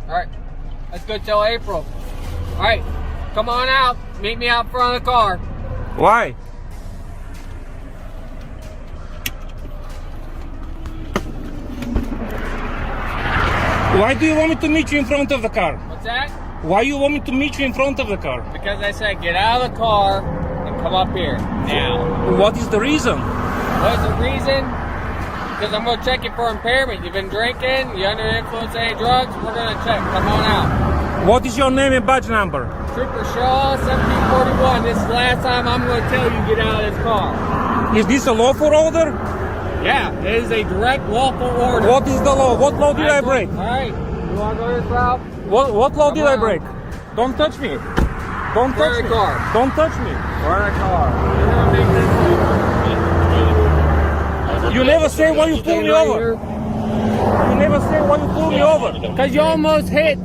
All right, let's go till April. All right, come on out. Meet me out front of the car. Why? Why do you want me to meet you in front of the car? What's that? Why you want me to meet you in front of the car? Because I said get out of the car and come up here now. What is the reason? What is the reason? Because I'm going to check you for impairment. You've been drinking, you're under the influence of any drugs, we're going to check. Come on out. What is your name and badge number? Trooper Shaw, 1741. This is the last time I'm going to tell you get out of this car. Is this a lawful order? Yeah, it is a direct lawful order. What is the law? What law did I break? All right, you want to go this route? What law did I break? Don't touch me. Don't touch me. Car. Don't touch me. We're in a car. You're going to make this. You never say why you pull me over. You never say why you pull me over. Because you almost hit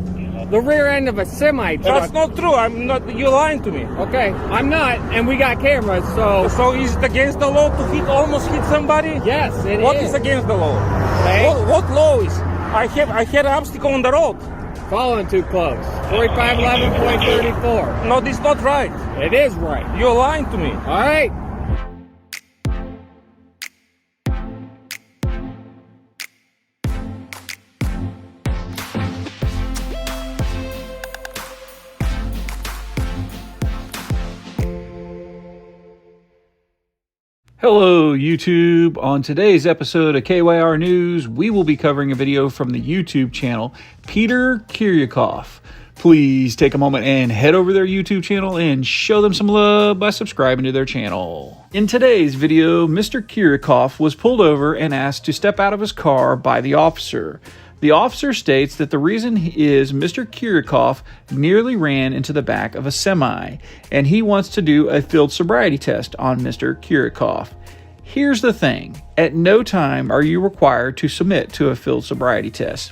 the rear end of a semi truck. That's not true. I'm not. You're lying to me. Okay, I'm not, and we got cameras, so. So is it against the law to almost hit somebody? Yes, it is. What is against the law? Okay. What law is? I had an obstacle on the road. Following too close. 4511.34. No, this is not right. It is right. You're lying to me. All right. Hello YouTube. On today's episode of KYR News, we will be covering a video from the YouTube channel Peter Kiryakov. Please take a moment and head over their YouTube channel and show them some love by subscribing to their channel. In today's video, Mr. Kiryakov was pulled over and asked to step out of his car by the officer. The officer states that the reason is Mr. Kiryakov nearly ran into the back of a semi, and he wants to do a field sobriety test on Mr. Kiryakov. Here's the thing, at no time are you required to submit to a field sobriety test,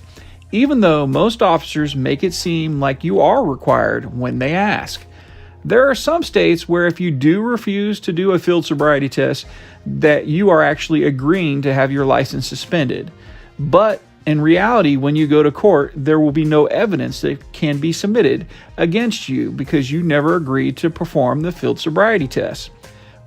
even though most officers make it seem like you are required when they ask. There are some states where if you do refuse to do a field sobriety test, that you are actually agreeing to have your license suspended. But in reality, when you go to court, there will be no evidence that can be submitted against you because you never agreed to perform the field sobriety test.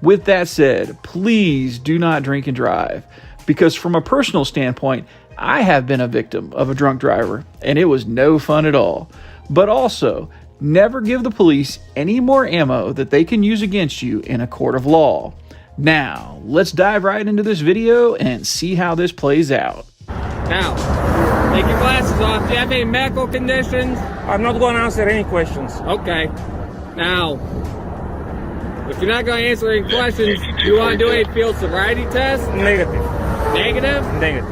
With that said, please do not drink and drive, because from a personal standpoint, I have been a victim of a drunk driver, and it was no fun at all. But also, never give the police any more ammo that they can use against you in a court of law. Now, let's dive right into this video and see how this plays out. Now, take your glasses off. Do you have any medical conditions? I'm not going to answer any questions. Okay. Now, if you're not going to answer any questions, do you want to do a field sobriety test? Negative. Negative? Negative.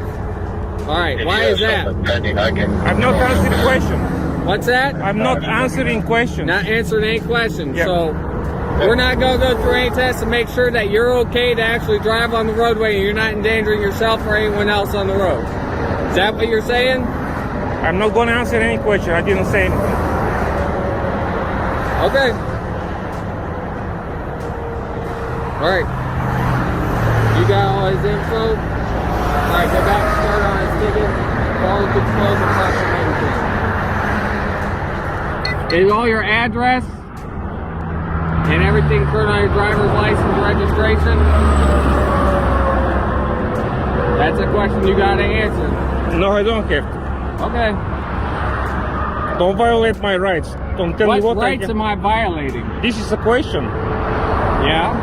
All right. Why is that? I'm not answering questions. What's that? I'm not answering questions. Not answering any questions. Yep. So, we're not going to go through any tests to make sure that you're okay to actually drive on the roadway and you're not endangering yourself or anyone else on the road. Is that what you're saying? I'm not going to answer any question. I didn't say anything. Okay. All right. You got all his info? All right, go back and start on his ticket. Follow the close and is all your address and everything current on your driver's license registration? That's a question you got to answer. No, I don't have to. Okay. Don't violate my rights. Don't tell me what rights am I violating? This is a question. Yeah?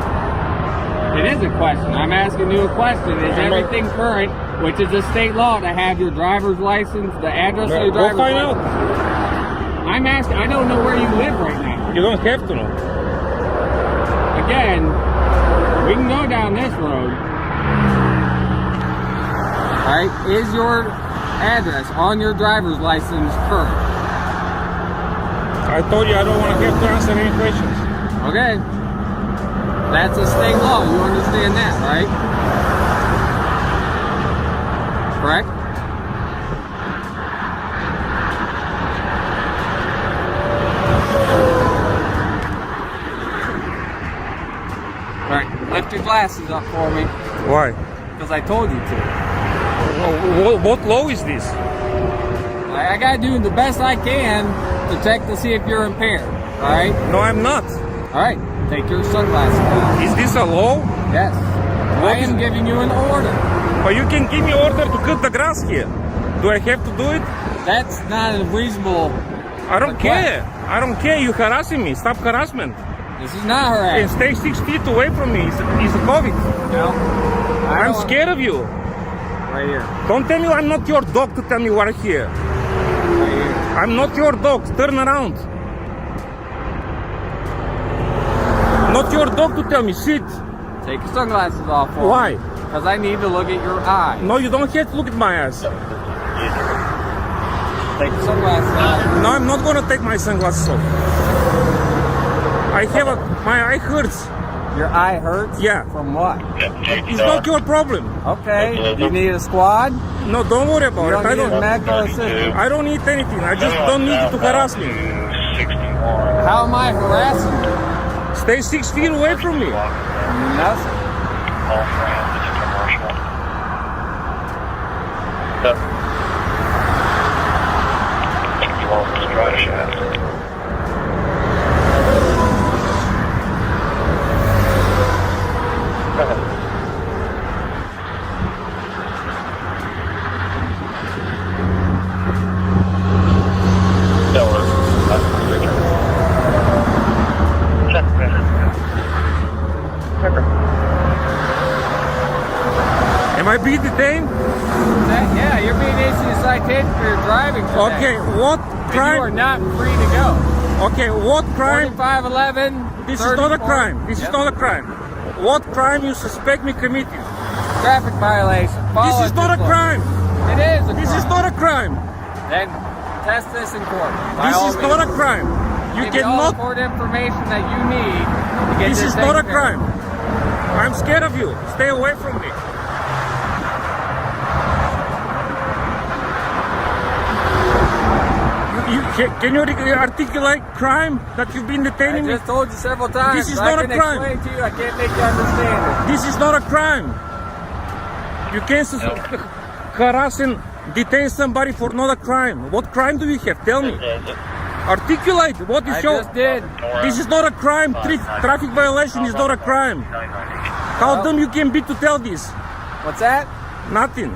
It is a question. I'm asking you a question. Is everything current, which is a state law, to have your driver's license, the address of your driver's find license? out. I'm asking, I don't know where you live right now. You don't have to know. Again, we can go down this road. Alright, is your address on your driver's license current? I told you I don't want to have to answer any questions. Okay. That's a state law. You understand that, right? Correct? Alright, lift your glasses up for me. Why? Because I told you to. What law is this? I I gotta do the best I can to check to see if you're impaired. All right. No, I'm not. All right. Take your sunglasses off. Is this a law? Yes. What I am giving you an order. Or you can give me order to cut the grass here. Do I have to do it? That's not a reasonable. I don't request. care. I don't care. You're harassing me. Stop harassment. This is not And harassment. stay 6 feet away from me. It's a COVID. No. I'm scared of you. Right here. Don't tell me I'm not your dog to tell me what here. Right here. I'm not your dog. Turn around. Not your dog to tell me. Sit. Take your sunglasses off. For Why? Because I need to look at your eye. No, you don't have to look at my ass. Take your sunglasses off. No, I'm not gonna take my sunglasses off. My eye hurts. Your eye hurts? Yeah. From what? It's not your problem. Okay. You need a squad? No, don't worry You about it. don't need a medical assistant. I don't need anything. I just don't need you to harass me. How am I harassing you? Stay 6 feet away from me. Nothing. You want to try a shot? Am I being detained? Yeah, you're being issued a citation for your driving today. Okay, what And you are crime? not free to go. Okay, what crime? 4511. This is not a crime. This is not a crime. What crime you suspect me committing? Traffic violation. This is not a crime. It is a This crime. is not a crime. Then test this in court. By This all is not a means. crime. You Give me all the cannot. court information that you need to get This this is not a taken care of. crime. I'm scared of you. Stay away from me. Can you articulate crime that you've been I detaining me? just told you several times. This is I not a can crime. explain to you. I can't make you understand This is not a crime. You can't harass and detain somebody for not a crime. What crime do you have? Tell me. Articulate what it. is I your. just did. This is not a crime. Traffic violation is not a crime. How dumb you can be to tell this? What's that? Nothing.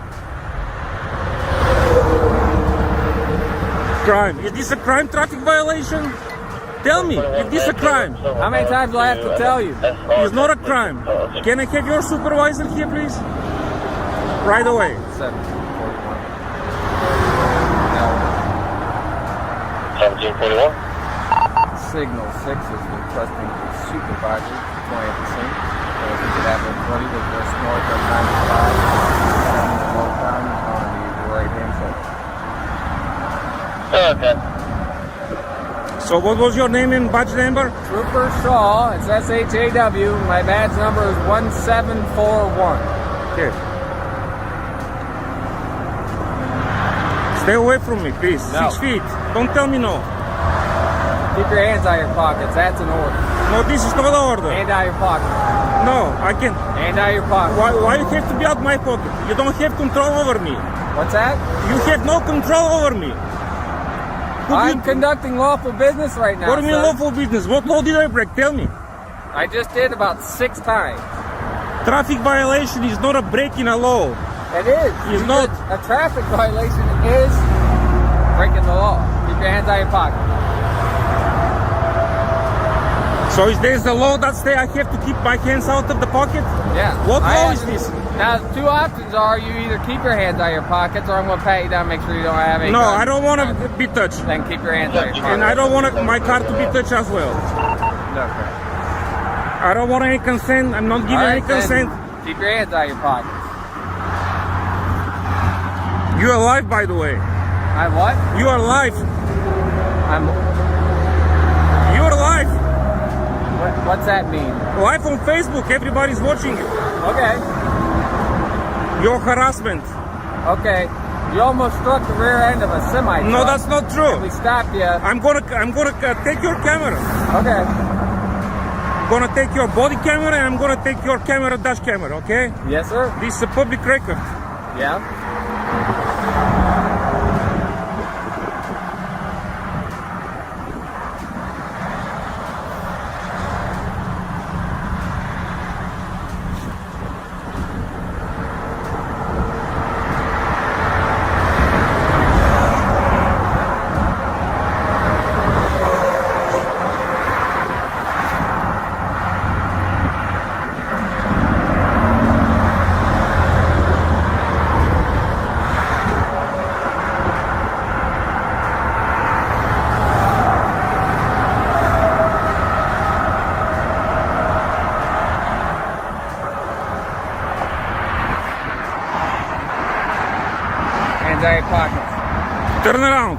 Crime. Is this a crime? Traffic violation? Tell me. Is this a crime? How many times do I have to tell you? It's not a crime. Can I have your supervisor here, please? Right away. 1741. Signal 6 is requesting the supervisor to 20th and St. If you could have everybody with just north of 95, 7 low time on the right hand side. Okay. So what was your name and badge number? Trooper Shaw, it's SHAW. My badge number is 1741. Okay. Stay away from me, please. No. 6 feet. Don't tell me no. Keep your hands out of your pockets. That's an order. No, this is not an order. Hand out of your pocket. No, I can't. Hand out of your pocket. Why you have to be out my pocket? You don't have control over me. What's that? You have no control over me. I'm conducting lawful business right now. What do you mean sir. lawful business? What law did I break? Tell me. I just did about 6 times. Traffic violation is not a breaking a law. It is. It's not. A traffic violation is breaking the law. Keep your hands out of your pocket. So is there a law that say I have to keep my hands out of the pocket? Yeah. What I law have- is this? Now, 2 options are you either keep your hands out of your pockets or I'm going to pat you down, make sure you don't have any No, guns. I don't want to be touched. Then keep your hands out of your pockets. And I don't want my car to be touched as well. Okay. I don't want any consent. I'm not giving All any right, then consent. keep your hands out of your pockets. You're alive, by the way. I what? You are alive. I'm. You're alive. What's that mean? Live on Facebook. Everybody's watching you. Okay. Your harassment. Okay. You almost struck the rear end of a semi. No, that's not We true. stopped you. I'm gonna take your camera. Okay. I'm gonna take your body camera and I'm gonna take your camera, dash camera. Okay? Yes, sir. This is a public record. Yeah. hands out of your pockets. Turn around.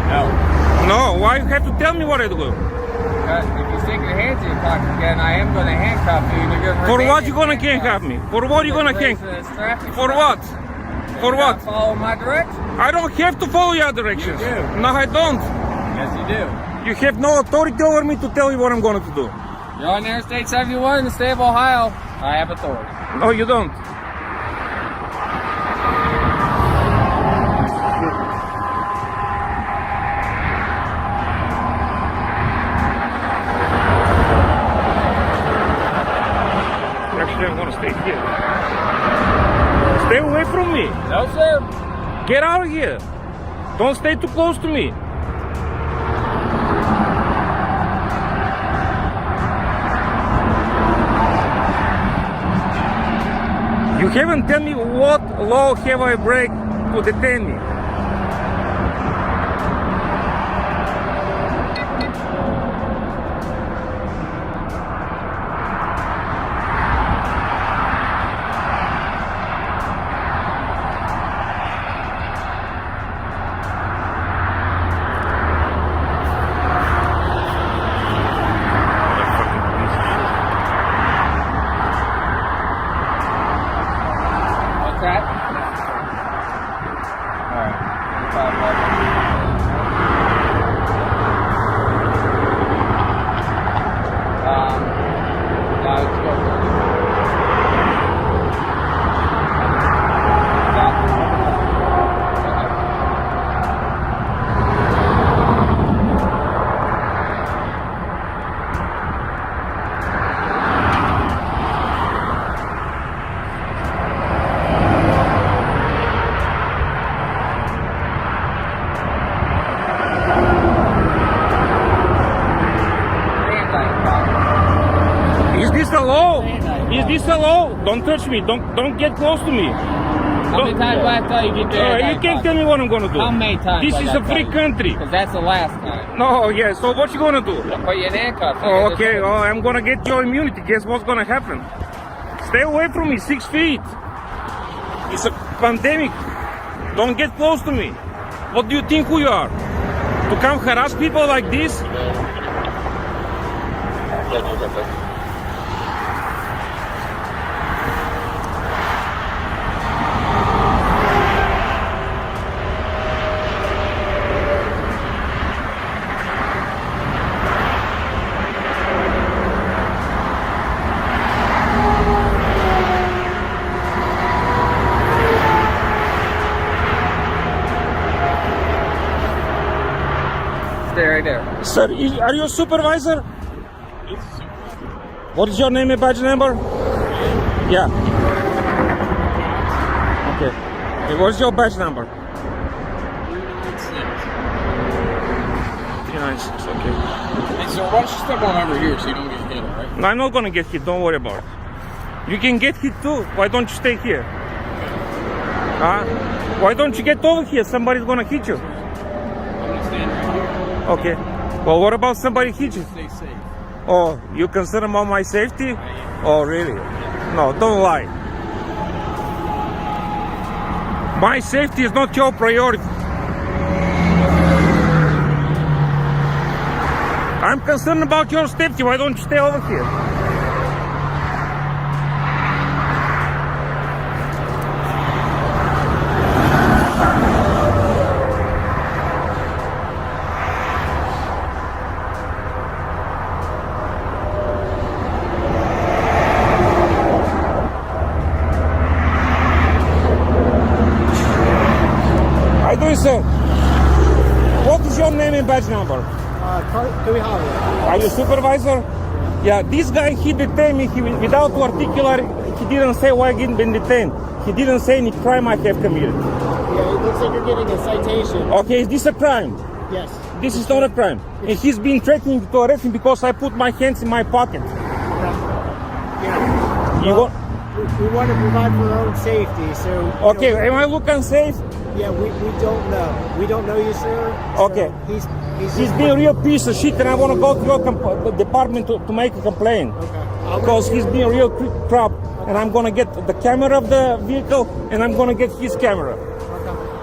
No. No, why you have to tell me what I do? If you stick your hands in your pockets again, I am going to handcuff you. And you're gonna For remain what in you gonna handcuffs. handcuff me? For what you gonna Raise handcuff? the strap and For strap. what? For You what? gotta Follow my direction. I don't have to follow your directions. You do. No, I don't. Yes, you do. You have no authority over me to tell you what I'm going to do. You're on Interstate 71 in the state of Ohio. I have authority. No, you don't. Actually, I'm going to stay here. Stay away from me. No, sir. Get out of here. Don't stay too close to me. You haven't tell me what law have I break to detain me. What's that? Alright. Now let's go. Is this a law? Is this a law? Don't touch me. Don't get close to me. How many times do I have to tell you get your hands You can't tell me what I'm gonna do. How many times? This is a free country. Because that's the last time. No, yeah. So what you gonna do? I'll put you in handcuffs. like I Oh, just okay. said. Oh, I'm gonna get your immunity. Guess what's gonna happen? Stay away from me. 6 feet. It's a pandemic. Don't get close to me. What do you think who you are? To come harass people like this? Stay right there. Sir, are you a supervisor? What is your name and badge number? Yeah. Okay. Okay, what is your badge number? 396, okay. Hey, sir, why don't you step on over here so you don't get hit, all right? No, I'm not gonna get hit, don't worry about it. You can get hit too. Why don't you stay here? Huh? Why don't you get over here? Somebody's gonna hit you. I'm gonna stand right here. Okay. Well, what about somebody hit you? Stay safe. Oh, you concerned about my safety? Oh, really? No, don't lie. My safety is not your priority. I'm concerned about your safety. Why don't you stay over here? How you doing, sir? What is your name and badge number? Dewey Holly. Are you supervisor? Yeah, this guy, he detained me without particular, he didn't say why I didn't been detained. He didn't say any crime I have committed. Yeah, it looks like you're getting a citation. Okay, is this a crime? Yes. This is not a crime. And he's been threatening to arrest me because I put my hands in my pocket. Yeah. You want? We want to provide for our own safety, so. Okay, am I looking safe? Yeah, we don't know. We don't know you, sir. So Okay. He's He's being a real piece of shit and I want to go to your department to make a complaint. Okay. Because he's being a real crap and I'm going to get the camera of the vehicle and I'm going to get his camera. Okay.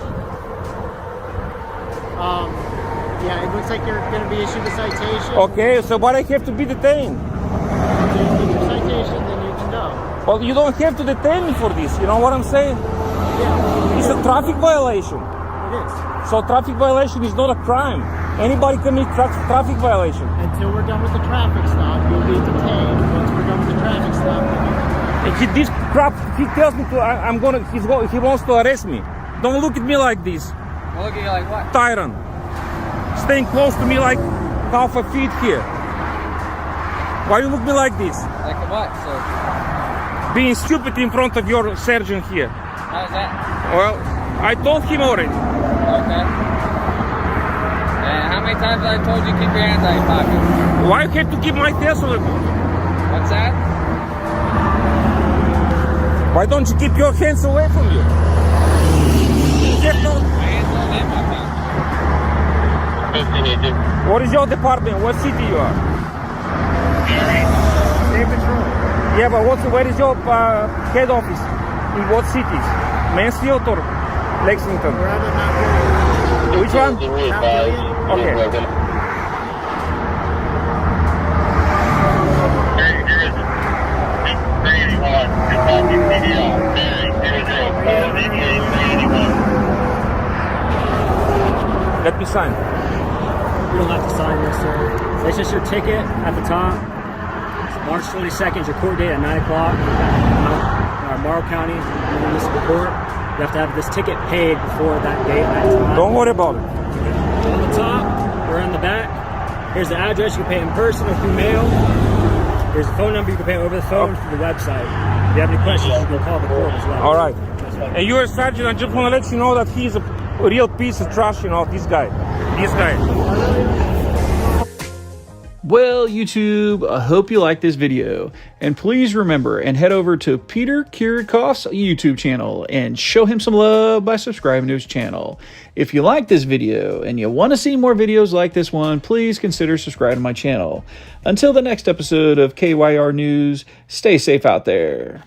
Yeah, it looks like you're going to be issued a citation. Okay, so but I have to be detained. If you get your citation, then you can go. Well, you don't have to detain me for this. You know what I'm saying? Yeah, It's a traffic violation. it is. So traffic violation is not a crime. Anybody commit traffic violation. Until we're done with the traffic stop, you'll be detained. Once we're done with the traffic stop, And this crap, he tells me to, he wants to arrest me. Don't look at me like this, Well, look at you like what? tyrant. Staying close to me like half a feet here. Why you look at me like this? Like what? So, Being stupid in front of your sergeant here. how's that? Well, I told him already. Okay. And how many times have I told you keep your hands out of your pocket? Why you have to keep my tail on? What's that? Why don't you keep your hands away from you? You have no- My hands are in my pocket. What is your department? What city you are? State Patrol. Yeah, but where is your head office? In what cities? Mansfield or Lexington? We're out of Mount Which one? Okay. Let me sign. You don't have to sign this, sir. It's just your ticket at the top. It's March 22nd is your court date at 9 o'clock. Morrow County Municipal Court. You have to have this ticket paid before that date at that time. Don't worry about it. On the top or on the back, here's the address. You can pay in person or through mail. Here's the phone number. You can pay over the phone through the website. If you have any questions, you can call the court as well. All right. And you're a sergeant. I just want to let you know that he's a real piece of trash. You know, this guy. This guy. Well, YouTube, I hope you liked this video. And please remember and head over to Peter Kirikoff's YouTube channel and show him some love by subscribing to his channel. If you like this video and you want to see more videos like this one, please consider subscribing to my channel. Until the next episode of KYR News, stay safe out there.